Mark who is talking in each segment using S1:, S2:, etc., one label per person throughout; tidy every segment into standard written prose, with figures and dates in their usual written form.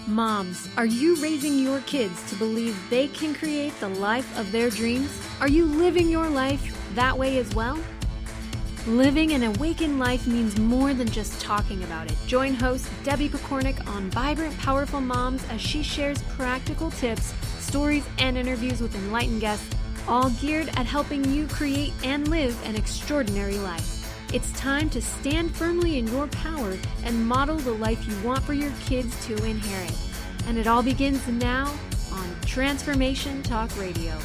S1: Moms, are you raising your kids to believe they can create the life of their dreams? Are you living your life that way as well? Living an awakened life means more than just talking about it. Join host Debbie Pokornik on Vibrant, Powerful Moms as she shares practical tips, stories, and interviews with enlightened guests, all geared at helping you create and live an extraordinary life. It's time to stand firmly in your power and model the life you want for your kids to inherit. And it all begins now on Transformation Talk Radio.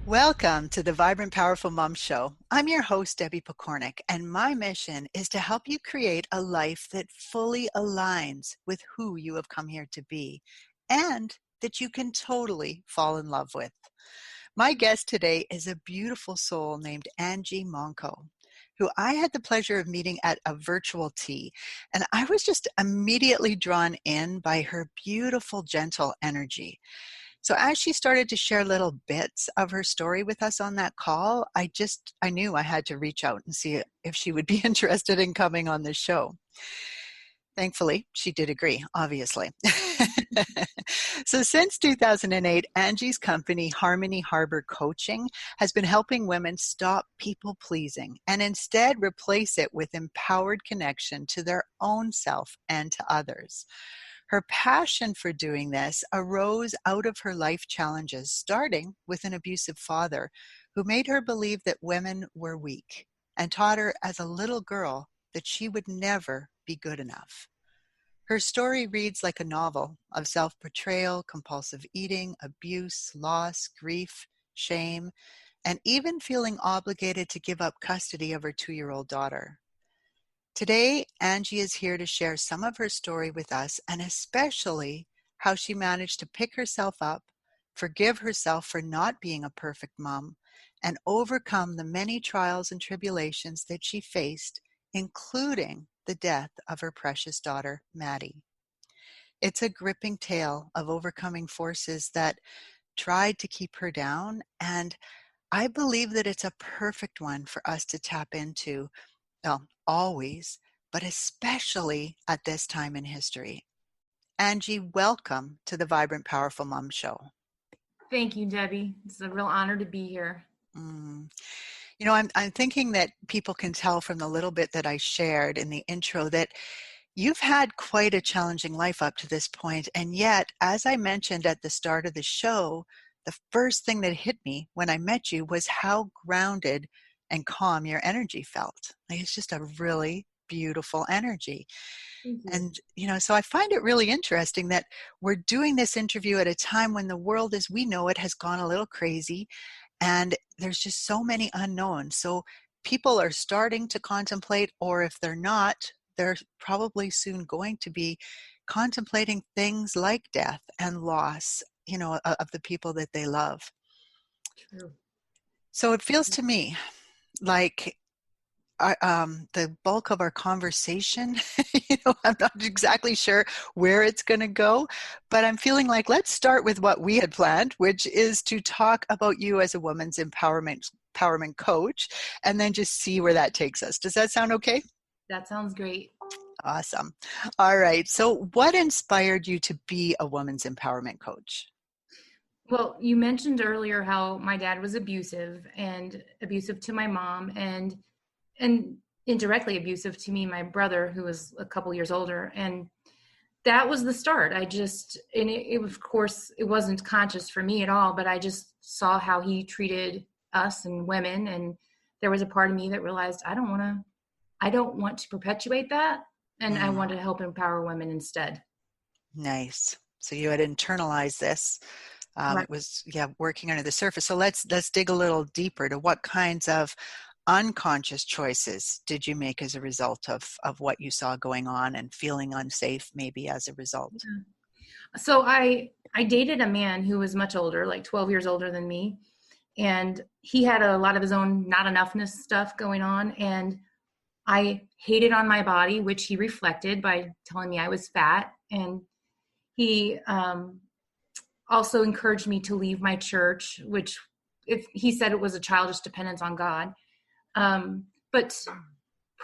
S2: Welcome to the Vibrant Powerful Mom Show. I'm your host, Debbie Pokornik, and my mission is to help you create a life that fully aligns with who you have come here to be and that you can totally fall in love with. My guest today is a beautiful soul named Angie Monko, who I had the pleasure of meeting at a virtual tea. And I was just immediately drawn in by her beautiful, gentle energy. So as she started to share little bits of her story with us on that call, I knew I had to reach out and see if she would be interested in coming on the show. Thankfully, she did agree, obviously. So since 2008, Angie's company, Harmony Harbor Coaching, has been helping women stop people-pleasing and instead replace it with empowered connection to their own self and to others. Her passion for doing this arose out of her life challenges, starting with an abusive father who made her believe that women were weak and taught her as a little girl that she would never be good enough. Her story reads like a novel of self-betrayal, compulsive eating, abuse, loss, grief, shame, and even feeling obligated to give up custody of her 2-year-old daughter. Today, Angie is here to share some of her story with us, and especially how she managed to pick herself up, forgive herself for not being a perfect mom, and overcome the many trials and tribulations that she faced, including the death of her precious daughter, Maddie. It's a gripping tale of overcoming forces that tried to keep her down, and I believe that it's a perfect one for us to tap into, well, always, but especially at this time in history. Angie, welcome to the Vibrant Powerful Mom Show.
S3: Thank you, Debbie. It's a real honor to be here.
S2: You know, I'm thinking that people can tell from the little bit that I shared in the intro that you've had quite a challenging life up to this point. And yet, as I mentioned at the start of the show, the first thing that hit me when I met you was how grounded and calm your energy felt. Like, it's just a really beautiful energy. And, so I find it really interesting that we're doing this interview at a time when the world as we know it has gone a little crazy. And there's just so many unknowns. So people are starting to contemplate, or if they're not, they're probably soon going to be contemplating things like death and loss, of the people that they love.
S3: True.
S2: So it feels to me like the bulk of our conversation, I'm not exactly sure where it's going to go, but I'm feeling like let's start with what we had planned, which is to talk about you as a woman's empowerment coach, and then just see where that takes us. Does that sound okay?
S3: That sounds great.
S2: Awesome. All right. So what inspired you to be a woman's empowerment coach?
S3: Well, you mentioned earlier how my dad was abusive to my mom and indirectly abusive to me and my brother, who was a couple years older. And that was the start. It of course, it wasn't conscious for me at all, but I just saw how he treated us and women. And there was a part of me that realized I don't want to perpetuate that. And I want to help empower women instead. Nice.
S2: So you had internalized this. Right. It was, working under the surface. So let's dig a little deeper to what kinds of unconscious choices did you make as a result of what you saw going on and feeling unsafe maybe as a result?
S3: So I dated a man who was much older, like 12 years older than me. And he had a lot of his own not enoughness stuff going on. And I hated on my body, which he reflected by telling me I was fat. And he also encouraged me to leave my church, which if he said it was a childish dependence on God. But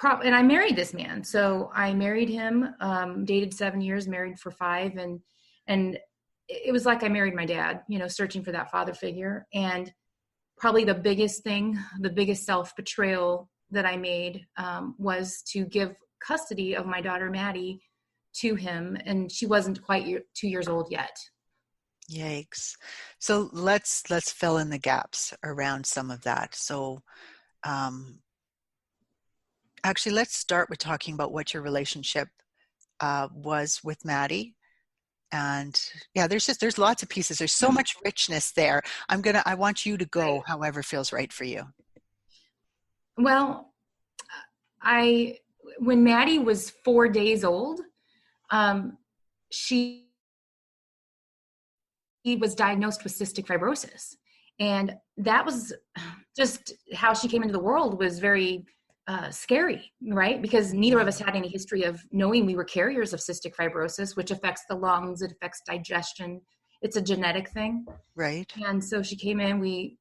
S3: and I married this man. So I married him, dated 7 years, married for 5. And it was like I married my dad, searching for that father figure. And probably the biggest thing, the biggest self-betrayal that I made, was to give custody of my daughter, Maddie, to him. And she wasn't quite 2 years old yet.
S2: Yikes. So let's fill in the gaps around some of that. So actually, let's start with talking about what your relationship was with Maddie. And yeah, there's lots of pieces. There's so much richness there. I want you to go however feels right for you.
S3: Well, when Maddie was 4 days old, she was diagnosed with cystic fibrosis. And that was just how she came into the world, was very scary, right? Because neither of us had any history of knowing we were carriers of cystic fibrosis, which affects the lungs, it affects digestion. It's a genetic thing.
S2: Right.
S3: And so she came in, we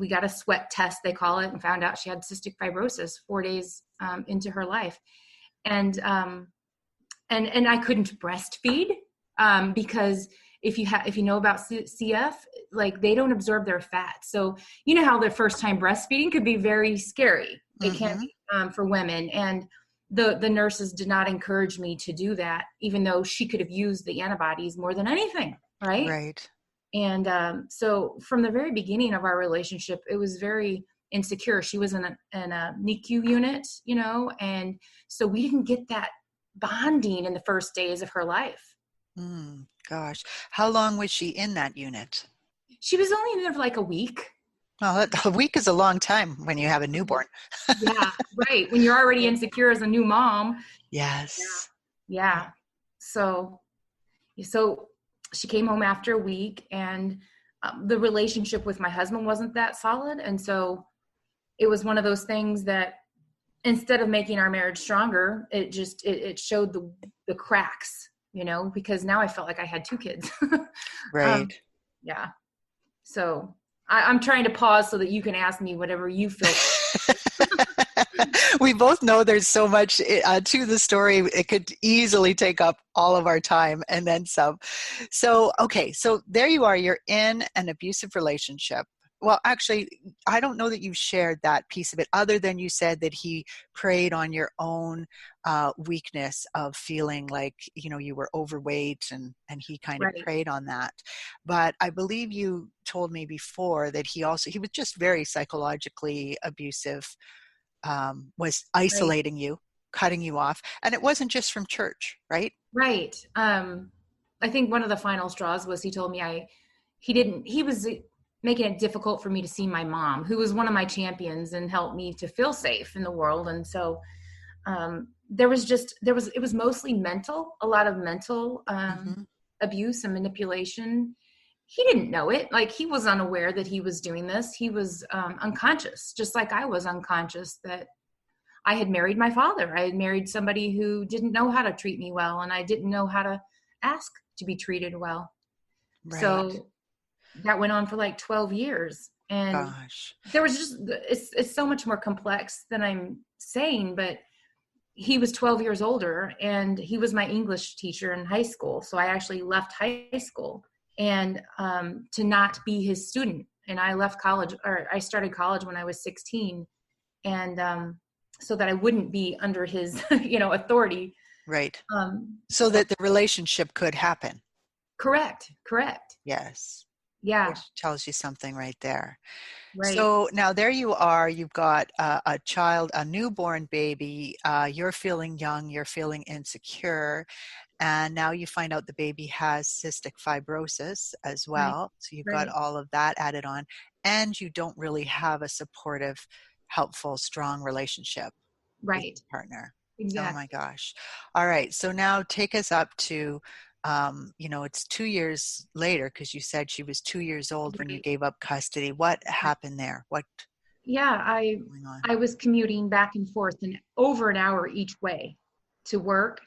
S3: got a sweat test, they call it, and found out she had cystic fibrosis 4 days into her life. And I couldn't breastfeed because if you know about CF, like, they don't absorb their fat. So you know how the first time breastfeeding could be very scary. It can be for women. And the nurses did not encourage me to do that, even though she could have used the antibodies more than anything. Right.
S2: Right.
S3: And so from the very beginning of our relationship, it was very insecure. She was in a NICU unit, and so we didn't get that bonding in the first days of her life.
S2: Gosh. How long was she in that unit?
S3: She was only in there for like a week.
S2: Well, a week is a long time when you have a newborn.
S3: Yeah, right. When you're already insecure as a new mom.
S2: Yes.
S3: Yeah. So she came home after a week, and the relationship with my husband wasn't that solid. And so it was one of those things that instead of making our marriage stronger, it showed the cracks, because now I felt like I had 2 kids.
S2: Right.
S3: Yeah. So I'm trying to pause so that you can ask me whatever you feel.
S2: We both know there's so much to the story. It could easily take up all of our time and then some. So, okay. So there you are. You're in an abusive relationship. Well, actually, I don't know that you've shared that piece of it, other than you said that he preyed on your own weakness of feeling like, you were overweight, and he kind of preyed on that. But I believe you told me before that he was just very psychologically abusive, was isolating you, cutting you off. And it wasn't just from church, right?
S3: Right. I think one of the final straws was he told me he was making it difficult for me to see my mom, who was one of my champions and helped me to feel safe in the world. And so it was mostly mental, a lot of mental abuse and manipulation. He didn't know it. Like, he was unaware that he was doing this. He was unconscious, just like I was unconscious that I had married my father. I had married somebody who didn't know how to treat me well, and I didn't know how to ask to be treated well. Right. So that went on for like 12 years. And
S2: gosh,
S3: there was it's so much more complex than I'm saying, but he was 12 years older, and he was my English teacher in high school. So I actually left high school and to not be his student. And I left college, or I started college when I was 16, and so that I wouldn't be under his, authority.
S2: Right. So that the relationship could happen.
S3: Correct.
S2: Yes.
S3: Yeah.
S2: Which tells you something right there.
S3: Right.
S2: So now there you are, you've got a child, a newborn baby, you're feeling young, you're feeling insecure, and now you find out the baby has cystic fibrosis as well. So you've got all of that added on, and you don't really have a supportive, helpful, strong relationship with your partner. Exactly. Oh my gosh. All right. So now take us up to, it's 2 years later, because you said she was 2 years old when you gave up custody. What happened there?
S3: I was commuting back and forth and over an hour each way to work.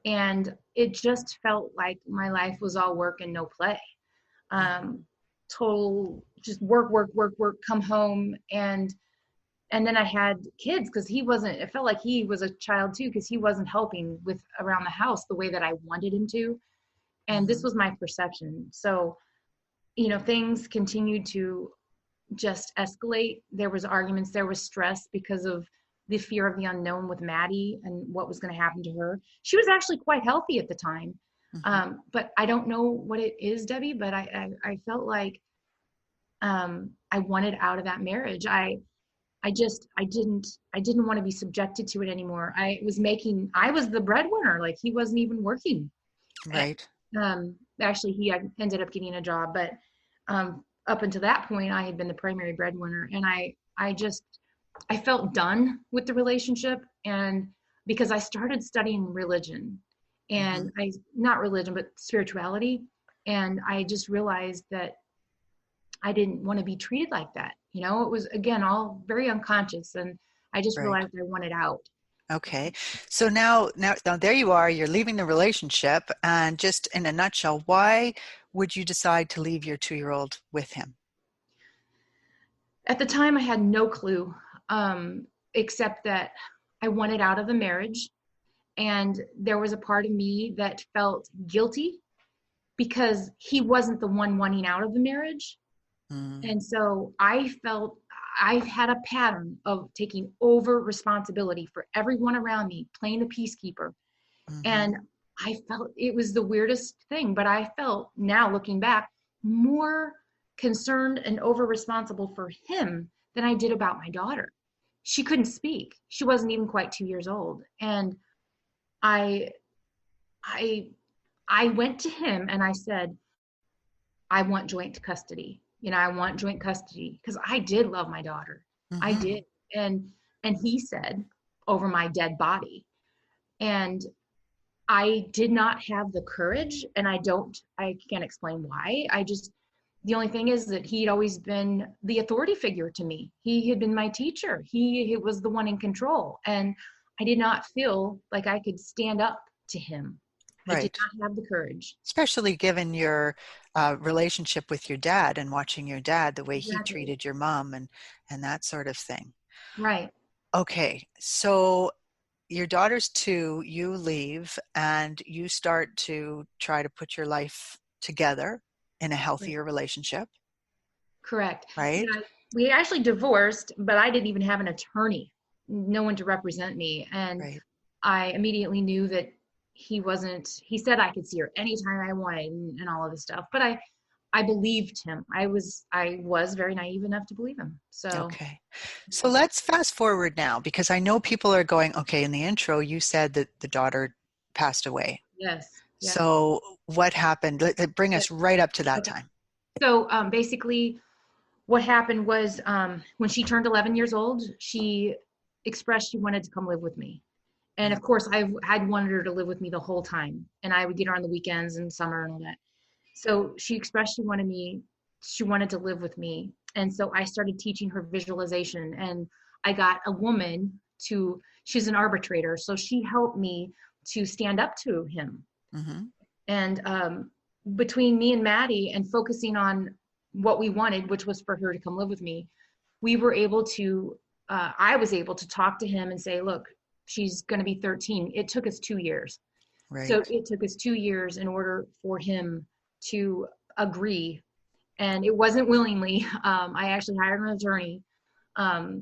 S3: And it just felt like my life was all work and no play. Total just work, come home. And And then I had kids because it felt like he was a child too, because he wasn't helping with around the house the way that I wanted him to. And this was my perception. So, things continued to just escalate. There was arguments, there was stress because of the fear of the unknown with Maddie and what was going to happen to her. She was actually quite healthy at the time. But I don't know what it is, Debbie, but I felt like I wanted out of that marriage. I didn't want to be subjected to it anymore. I was the breadwinner. Like, he wasn't even working.
S2: Right.
S3: Actually, he ended up getting a job, but up until that point, I had been the primary breadwinner, and I felt done with the relationship. And because I started studying religion, and not religion, but spirituality. And I just realized that I didn't want to be treated like that. It was, again, all very unconscious. And I just realized I wanted out.
S2: Okay. So now there you are, you're leaving the relationship, and just in a nutshell, why would you decide to leave your 2-year-old with him?
S3: At the time, I had no clue, except that I wanted out of the marriage. And there was a part of me that felt guilty because he wasn't the one wanting out of the marriage. And so I felt I've had a pattern of taking over responsibility for everyone around me, playing the peacekeeper. And I felt it was the weirdest thing, but I felt, now looking back, more concerned and over responsible for him than I did about my daughter. She couldn't speak. She wasn't even quite 2 years old. And I went to him and I said, I want joint custody. I want joint custody, because I did love my daughter. I did. And he said, over my dead body. And I did not have the courage, and I can't explain why. The only thing is that he'd always been the authority figure to me. He had been my teacher. He was the one in control. And I did not feel like I could stand up to him.
S2: Right.
S3: I did not have the courage.
S2: Especially given your relationship with your dad and watching your dad, the way he treated your mom and that sort of thing.
S3: Right.
S2: Okay. So your daughter's 2, you leave, and you start to try to put your life together in a healthier relationship.
S3: Correct.
S2: Right.
S3: Yeah, we actually divorced, but I didn't even have an attorney, no one to represent me. And I immediately knew that he said I could see her anytime I wanted and all of this stuff, but I believed him. I was very naive enough to believe him. So,
S2: okay. So let's fast forward now, because I know people are going, okay, in the intro, you said that the daughter passed away.
S3: Yes.
S2: So what happened? Bring us right up to that time.
S3: So basically what happened was when she turned 11 years old, she expressed she wanted to come live with me. And of course, I had wanted her to live with me the whole time. And I would get her on the weekends and summer and all that. So she expressed she wanted to live with me. And so I started teaching her visualization. And I got a woman she's an arbitrator. So she helped me to stand up to him. And between me and Maddie and focusing on what we wanted, which was for her to come live with me, we were able to, I was able to talk to him and say, look, she's going to be 13. It took us 2 years.
S2: Right.
S3: So it took us 2 years in order for him to agree. And it wasn't willingly. I actually hired an attorney.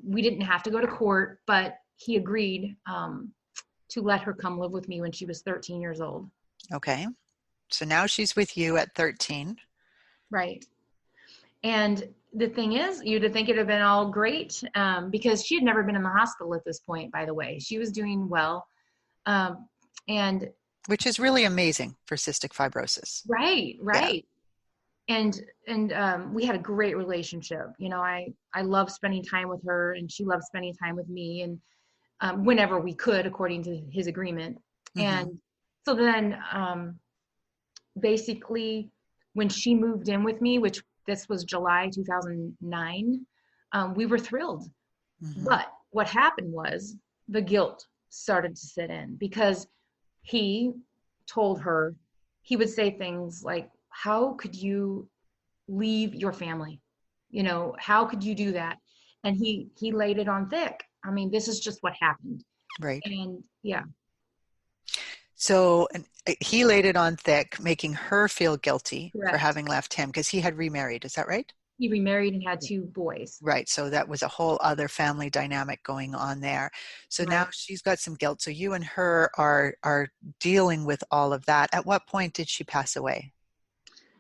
S3: We didn't have to go to court, but he agreed to let her come live with me when she was 13 years old.
S2: Okay. So now she's with you at 13.
S3: Right. And the thing is, you'd think it'd have been all great because she had never been in the hospital at this point, by the way. She was doing well. And
S2: which is really amazing for cystic fibrosis.
S3: Right. Yeah. And we had a great relationship. I love spending time with her, and she loved spending time with me, and whenever we could, according to his agreement. And so then basically when she moved in with me, which this was July 2009, we were thrilled. But what happened was the guilt started to sit in, because he told her, he would say things like, how could you leave your family? How could you do that? and he laid it on thick. I mean, this is just what happened.
S2: Right.
S3: And yeah.
S2: So he laid it on thick, making her feel guilty for
S3: Correct.
S2: having left him because he had remarried. Is that right?
S3: He remarried and had 2 boys.
S2: Right. So that was a whole other family dynamic going on there. So
S3: Right.
S2: now she's got some guilt. So you and her are dealing with all of that. At what point did she pass away?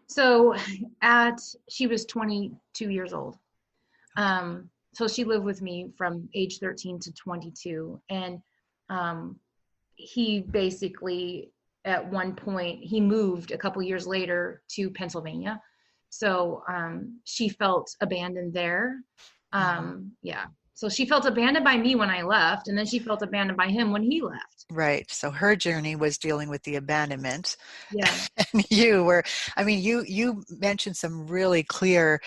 S3: So she was 22 years old. So she lived with me from age 13 to 22. And he basically, at one point, he moved a couple years later to Pennsylvania. So she felt abandoned there. Yeah. So she felt abandoned by me when I left, and then she felt abandoned by him when he left.
S2: Right. So her journey was dealing with the abandonment.
S3: Yeah.
S2: And you mentioned some really clear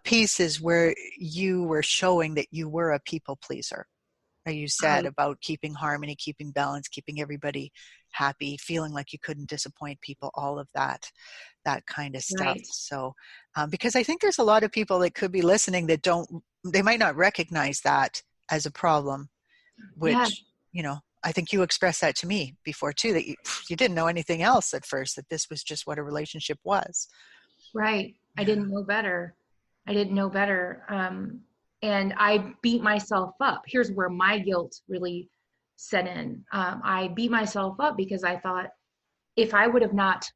S2: pieces where you were showing that you were a people pleaser. You said about keeping harmony, keeping balance, keeping everybody happy, feeling like you couldn't disappoint people, all of that kind of stuff.
S3: Right.
S2: So, because I think there's a lot of people that could be listening that they might not recognize that as a problem, which,
S3: Yeah.
S2: I think you expressed that to me before too, that you didn't know anything else at first, that this was just what a relationship was.
S3: Right. I didn't know better. And I beat myself up. Here's where my guilt really set in. I beat myself up because I thought if I would have not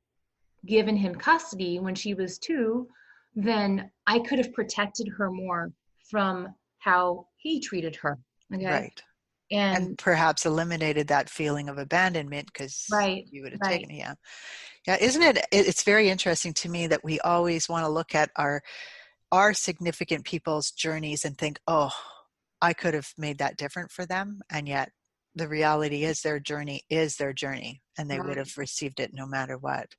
S3: given him custody when she was 2, then I could have protected her more from how he treated her. Okay.
S2: Right. And perhaps eliminated that feeling of abandonment because you would have taken it. Yeah. Yeah. Isn't it? It's very interesting to me that we always want to look at our significant people's journeys and think, oh, I could have made that different for them. And yet the reality is their journey is their journey, and they would have received it no matter what.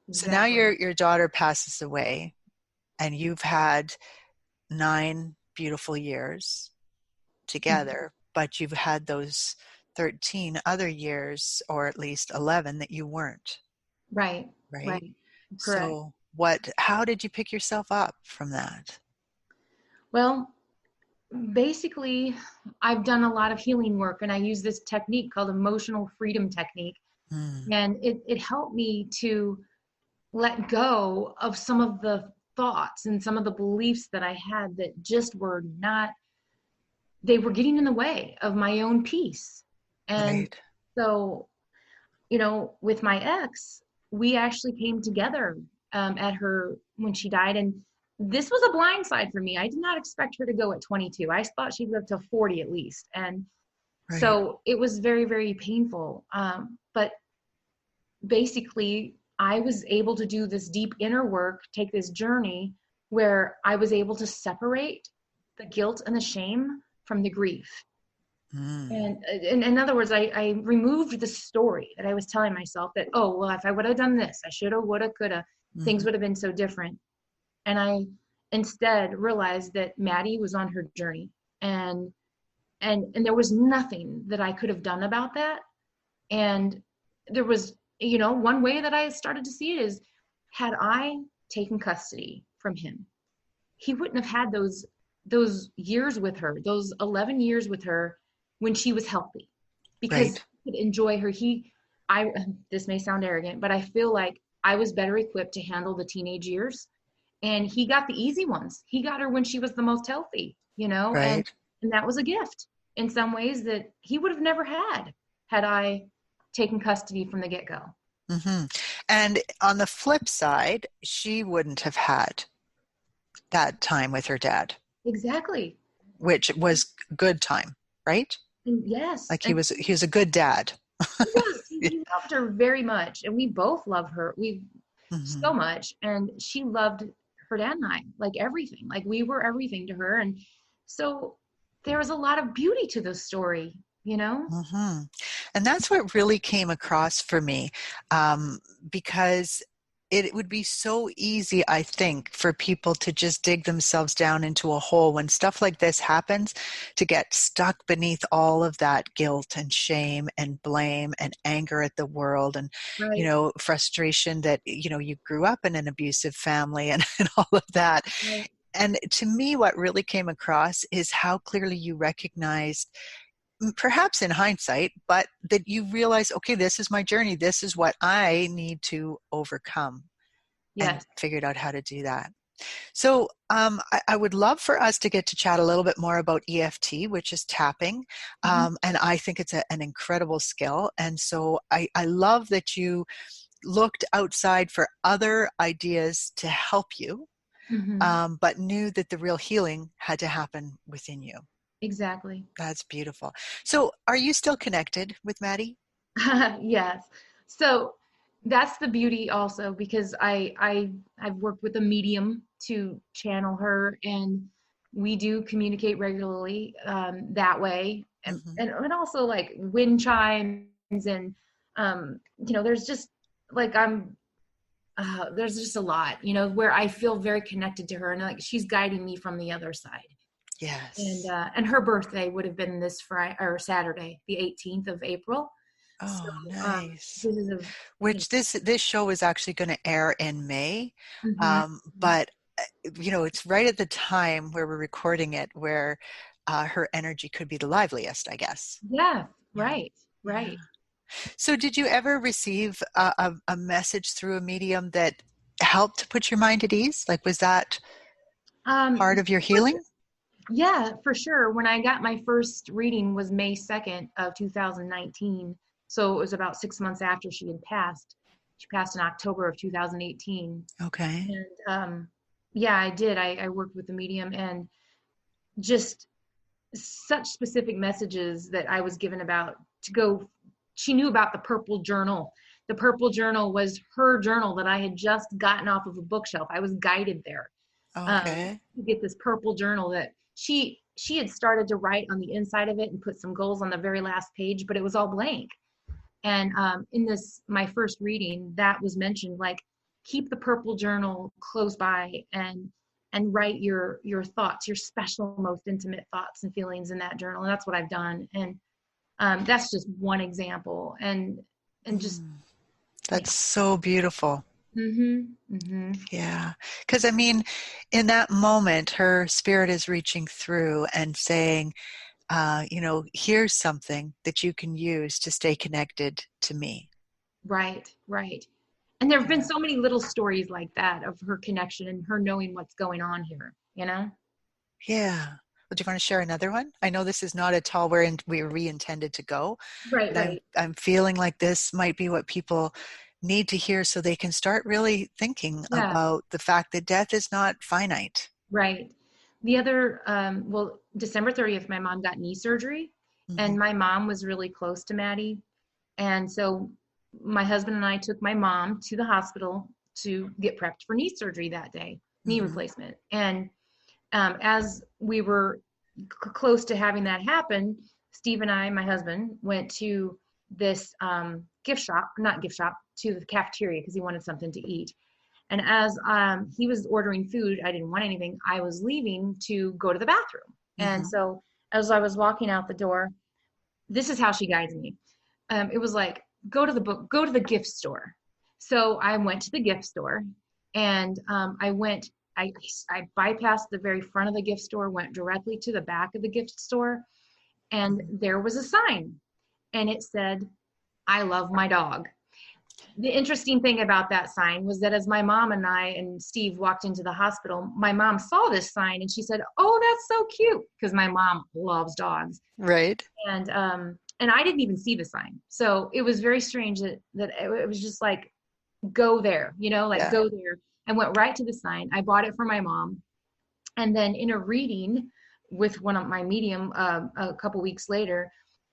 S2: Exactly. So now your daughter passes away, and you've had 9 beautiful years together, but you've had those 13 other years, or at least 11, that you weren't.
S3: Right.
S2: Correct.
S3: So
S2: how did you pick yourself up from that?
S3: Well, basically, I've done a lot of healing work, and I use this technique called emotional freedom technique. And it helped me to let go of some of the thoughts and some of the beliefs that I had that just were not, they were getting in the way of my own peace. And so, with my ex, we actually came together at her when she died. And this was a blind side for me. I did not expect her to go at 22. I thought she'd live to 40 at least. And so it was very, very painful. But basically, I was able to do this deep inner work, take this journey where I was able to separate the guilt and the shame from the grief. And in other words, I removed the story that I was telling myself that, oh, well, if I would have done this, I should have, would have, could have, things would have been so different. And I instead realized that Maddie was on her journey, and there was nothing that I could have done about that. And there was, one way that I started to see it is, had I taken custody from him, he wouldn't have had those years with her, those 11 years with her when she was healthy, because he could enjoy her. This may sound arrogant, but I feel like I was better equipped to handle the teenage years, and he got the easy ones. He got her when she was the most healthy, and that was a gift in some ways that he would have never had I taken custody from the get-go.
S2: And on the flip side, she wouldn't have had that time with her dad.
S3: Exactly.
S2: Which was good time, right?
S3: Yes.
S2: Like he was a good dad.
S3: He loved her very much, and we both love her. So much, and she loved her dad and I, like everything. Like we were everything to her, and so there was a lot of beauty to the story,
S2: And that's what really came across for me, because it would be so easy, I think, for people to just dig themselves down into a hole when stuff like this happens, to get stuck beneath all of that guilt and shame and blame and anger at the world and, frustration that, you grew up in an abusive family and all of that. And to me, what really came across is how clearly you recognized, perhaps in hindsight, but that you realize, okay, this is my journey. This is what I need to overcome, and
S3: Yes.
S2: figured out how to do that. So I would love for us to get to chat a little bit more about EFT, which is tapping.
S3: Mhm.
S2: And I think it's an incredible skill. And so I love that you looked outside for other ideas to help you,
S3: Mhm.
S2: but knew that the real healing had to happen within you.
S3: Exactly.
S2: That's beautiful. So are you still connected with Maddie?
S3: Yes. So that's the beauty also, because I've worked with a medium to channel her, and we do communicate regularly that way, and,
S2: Mm-hmm.
S3: and also like wind chimes, and there's just like there's just a lot, where I feel very connected to her, and like she's guiding me from the other side.
S2: Yes.
S3: And her birthday would have been this Friday or Saturday, the 18th of April. So
S2: Oh, nice.
S3: this is a you
S2: Which this show is actually going to air in May,
S3: know,
S2: but it's right at the time where we're recording it, where her energy could be the liveliest, I guess.
S3: yeah,
S2: Yeah,
S3: right,
S2: yeah.
S3: right.
S2: So, did you ever receive a message through a medium that helped to put your mind at ease? Like, was that
S3: Um,
S2: part of your
S3: for sure.
S2: healing?
S3: Yeah, for sure. When I got my first reading was May 2nd of 2019. So it was about 6 months after she had passed. She passed in October of 2018.
S2: Okay.
S3: And yeah, I did. I worked with the medium, and just such specific messages that I was given about to go. She knew about the purple journal. The purple journal was her journal that I had just gotten off of a bookshelf. I was guided there
S2: Okay.
S3: to get this purple journal that she had started to write on the inside of it and put some goals on the very last page, but it was all blank. And in this my first reading, that was mentioned, like, keep the purple journal close by, and write your thoughts, your special, most intimate thoughts and feelings in that journal. And that's what I've done. And that's just one example. And just
S2: Mm,
S3: yeah.
S2: that's so beautiful.
S3: Mhm. Mhm.
S2: Yeah. Because I mean, in that moment, her spirit is reaching through and saying, here's something that you can use to stay connected to me.
S3: Right, right. And there have been
S2: Yeah.
S3: so many little stories like that of her connection and her knowing what's going on here, you know?
S2: Yeah. Well, do you want to share another one? I know this is not at all where we intended to go,
S3: Right,
S2: but I'm
S3: right.
S2: I'm feeling like this might be what people need to hear so they can start really thinking
S3: Yeah,
S2: about the fact that death is not finite.
S3: right. The other, well, December 30th, my mom got knee surgery, and
S2: Hmm.
S3: my mom was really close to Maddie. And so my husband and I took my mom to the hospital to get prepped for knee surgery that day, knee
S2: Hmm.
S3: replacement. And as we were close to having that happen, Steve and I, my husband, went to this gift shop, not gift shop, to the cafeteria because he wanted something to eat. And as he was ordering food, I didn't want anything. I was leaving to go to the bathroom. And
S2: Hmm.
S3: so as I was walking out the door, this is how she guides me. It was like, go to the gift store. So I went to the gift store, and I bypassed the very front of the gift store, went directly to the back of the gift store, and
S2: Hmm.
S3: there was a sign, and it said, "I love my dog." The interesting thing about that sign was that as my mom and I and Steve walked into the hospital, my mom saw this sign and she said, "Oh, that's so cute," because my mom loves dogs.
S2: Right?
S3: And I didn't even see the sign. So it was very strange that it was just like, go there, like,
S2: Yeah.
S3: go there. I went right to the sign. I bought it for my mom. And then in a reading with one of my medium a couple weeks later,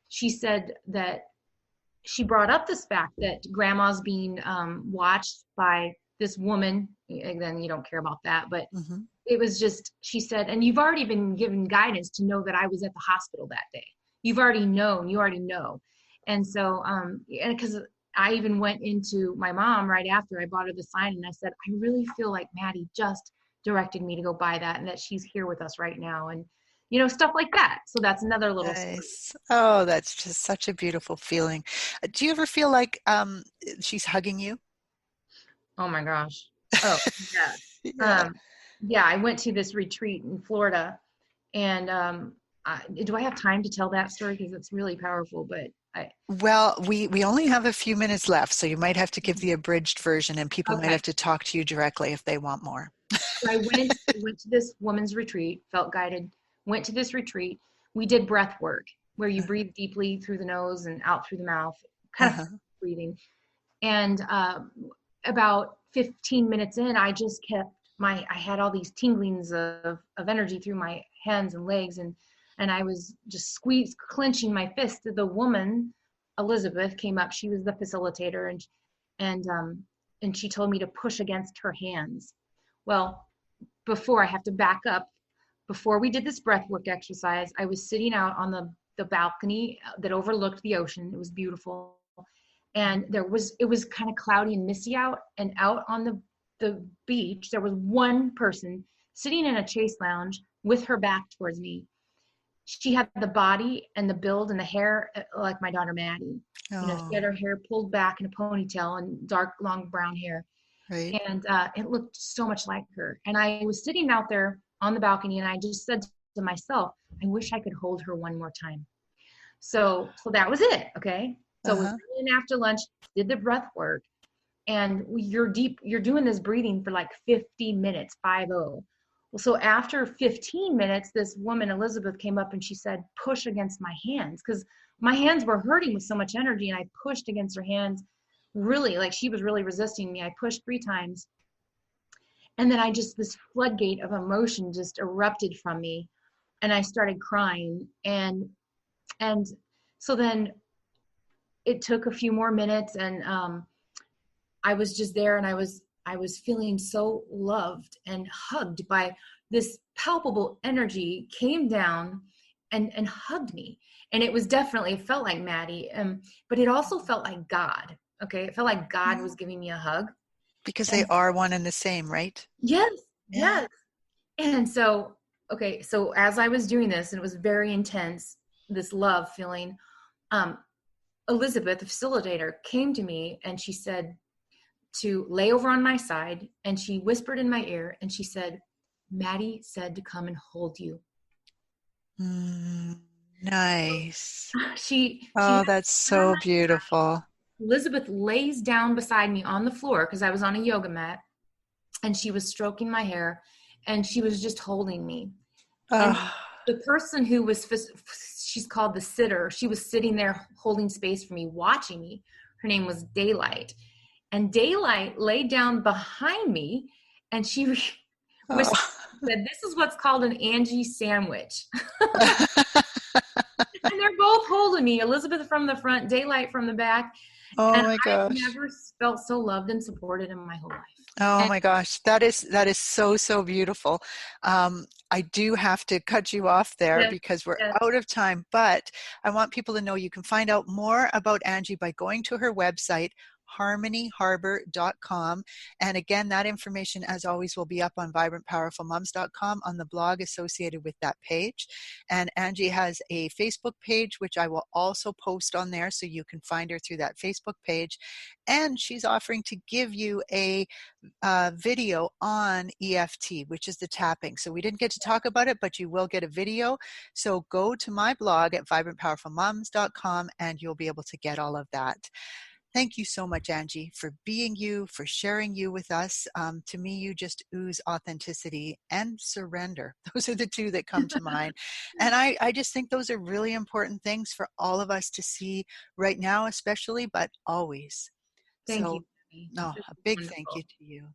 S3: she said that she brought up this fact that grandma's being watched by this woman. And then you don't care about that, but
S2: Hmm.
S3: it was just, she said, and you've already been given guidance to know that I was at the hospital that day. You've already known, you already know. And so, and because I even went into my mom right after I bought her the sign, and I said, I really feel like Maddie just directed me to go buy that, and that she's here with us right now. And, stuff like that. So that's another little story.
S2: Nice. Oh, that's just such a beautiful feeling. Do you ever feel like she's hugging you?
S3: Oh my gosh. Oh, yes.
S2: Yeah.
S3: Yeah, I went to this retreat in Florida, and do I have time to tell that story? Because it's really powerful, but
S2: Well, we only have a few minutes left, so you might have to give the abridged version, and people might
S3: okay.
S2: have to talk to you directly if they want more.
S3: So I went to this woman's retreat, felt guided, went to this retreat. We did breath work where you breathe deeply through the nose and out through the mouth, kind of breathing. And about 15 minutes in, I just kept I had all these tinglings of energy through my hands and legs, and I was just clenching my fist. The woman, Elizabeth, came up. She was the facilitator, and she told me to push against her hands. Well, before I have to back up, before we did this breathwork exercise, I was sitting out on the balcony that overlooked the ocean. It was beautiful. And it was kind of cloudy and misty out, and out on the beach, there was one person sitting in a chase lounge with her back towards me. She had the body and the build and the hair like my daughter Maddie.
S2: Oh.
S3: She had her hair pulled back in a ponytail and dark, long brown hair.
S2: Right.
S3: And it looked so much like her. And I was sitting out there on the balcony, and I just said to myself, I wish I could hold her one more time. So that was it. Okay. So we went in after lunch, did the breath work, and you're doing this breathing for like 50 minutes, 50. Well, so after 15 minutes, this woman, Elizabeth, came up and she said, push against my hands, because my hands were hurting with so much energy, and I pushed against her hands, really, like she was really resisting me. I pushed 3 times, and then this floodgate of emotion just erupted from me, and I started crying, and so then it took a few more minutes, and I was just there, and I was feeling so loved and hugged by this palpable energy, came down and hugged me. And it felt like Maddie, but it also felt like God. Okay. It felt like God was giving me a hug.
S2: Because they are one and the same, right?
S3: Yes.
S2: Yeah.
S3: Yes. And so as I was doing this, and it was very intense, this love feeling, Elizabeth, the facilitator, came to me, and she said to lay over on my side, and she whispered in my ear, and she said, Maddie said to come and hold you.
S2: Nice.
S3: That's
S2: so beautiful.
S3: Elizabeth lays down beside me on the floor, because I was on a yoga mat, and she was stroking my hair, and she was just holding me. And the person who was, she's called the sitter, she was sitting there holding space for me, watching me. Her name was Daylight. And Daylight laid down behind me, and she said, this is what's called an Angie sandwich. And they're both holding me, Elizabeth from the front, Daylight from the back.
S2: Oh
S3: and
S2: my gosh.
S3: I've never felt so loved and supported in my whole life.
S2: Oh my gosh. That is so, so beautiful. I do have to cut you off there because we're out of time, but I want people to know you can find out more about Angie by going to her website, harmonyharbor.com. And again, that information, as always, will be up on vibrantpowerfulmoms.com on the blog associated with that page. And Angie has a Facebook page, which I will also post on there, so you can find her through that Facebook page. And she's offering to give you a video on EFT, which is the tapping. So we didn't get to talk about it, but you will get a video. So go to my blog at vibrantpowerfulmoms.com, and you'll be able to get all of that. Thank you so much, Angie, for being you, for sharing you with us. To me, you just ooze authenticity and surrender. Those are the two that come to mind. And I just think those are really important things for all of us to see right now, especially, but always.
S3: Thank you.
S2: No, a big thank you to you.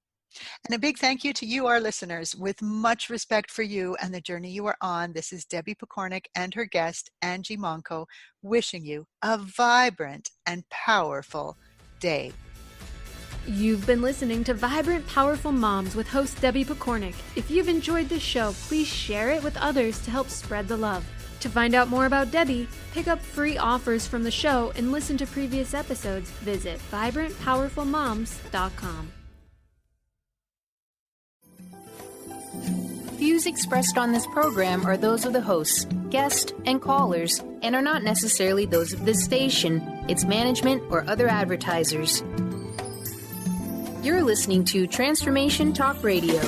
S2: And a big thank you to you, our listeners. With much respect for you and the journey you are on, this is Debbie Pokornik and her guest, Angie Monko, wishing you a vibrant and powerful day.
S1: You've been listening to Vibrant Powerful Moms with host Debbie Pokornik. If you've enjoyed this show, please share it with others to help spread the love. To find out more about Debbie, pick up free offers from the show, and listen to previous episodes, visit vibrantpowerfulmoms.com.
S4: Views expressed on this program are those of the hosts, guests, and callers, and are not necessarily those of this station, its management, or other advertisers. You're listening to Transformation Talk Radio.